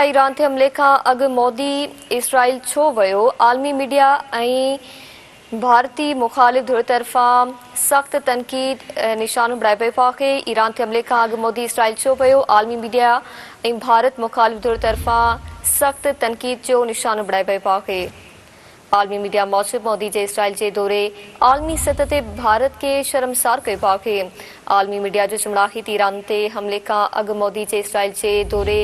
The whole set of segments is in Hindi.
ईरान ते हमले खां अॻु मोदी इसराइल छो वियो। आलमी मीडिया ऐं भारतीय मुखालिफ़ धुर तरफ़ां सख़्त तनक़ीद निशानो बणाए पियो आहे। ईरान ते हमले खां अॻु मोदी इसराइल छो वियो। आलमी मीडिया ऐं भारत मुखालिफ़ धुर तरफ़ां सख़्त तनक़ीद जो निशानो बणाए पियो आहे। आलमी मीडिया मूजिबि मोदी जे इसराइल जे दौरे आलमी सतह ते भारत खे शर्मसार कयो आहे। आलमी मीडिया जो चवणु आहे त ईरान ते हमले खां अॻु मोदी जे इसराइल जे दौरे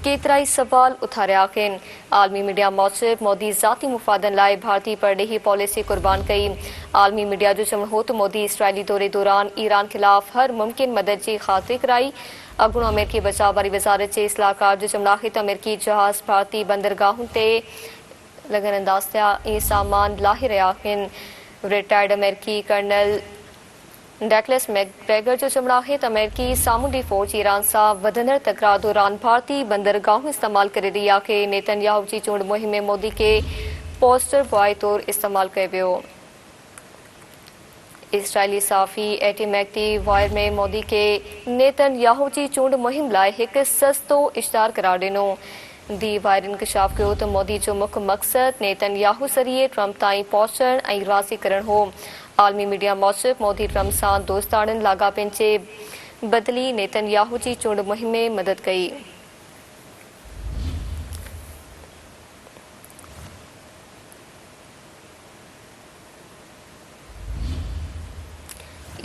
केतिरा ई सवाल उथारिया आहिनि। आलमी मीडिया मूजिबि मोदी ज़ाती मुफ़ादनि लाइ भारतीय परॾेही पॉलिसी क़ुर्बान कई। आलमी मीडिया जो चवणु हो त मोदी इसराइली दौरे दौरान ईरान ख़िलाफ़ हर मुमकिन मदद जी ख़ातिरी कराई। अॻूणो अमेरिकी बचाव वारी वज़ारत जे इस्लाहकार जो चवणु आहे त अमेरिकी जहाज़ भारतीय बंदरगाहुनि ते लगन अंदाज़ थिया ऐं सामान लाहे रहिया आहिनि। रिटायर्ड अमेरिकी कर्नल डैकलस मैकग्रेगर जो चवणु आहे त अमेरिकी सामूंडी फ़ौज ईरान सां वधंदड़ तकरार दौरान भारतीय बंदरगाहूं इस्तेमालु करे रही आहे। नेतन्याहू जी चूंड मुहिम में मोदी खे पोस्टर बॉय तौरु इस्तेमालु कयो वियो। इसराइली साफ़ी एटी मैक्ती वायर में मोदी खे नेतन्याहू जी चूंड मुहिम लाइ हिकु सस्तो इश्तिहार करार ॾिनो। दी वायर इंकशाफ़ कयो त मोदी जो मुख्य मक़सदु नेतन्याहू ज़रिए ट्रंप ताईं पहुचणु ऐं राज़ी करणु हो। आलमी मीडिया मूजिबि मोदी ट्रंप सां दोस्ताणनि लाॻापनि जे बदिली नेतन्याहू जी चूंड मुहिम में मदद कई।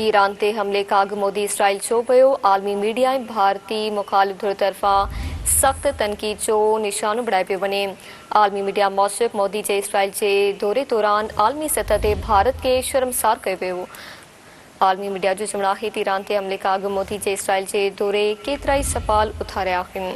ईरान ते हमले खां अॻु मोदी इसराइल छो वियो। आलमी मीडिया ऐं भारतीय मुखालिफ़ धुर तरफ़ां सख़्त तनक़ीद जो निशानो बणाए पियो वञे। आलमी मीडिया मूजिबि मोदी जे इसराइल जे दौरे दौरान आलमी सतह ते भारत खे शर्मसार कयो वियो। आलमी मीडिया जो चवणु आहे त ईरान ते हमले खां अॻु मोदी जे इसराइल जे दौरे केतिरा ई सवाल उथारिया आहिनि।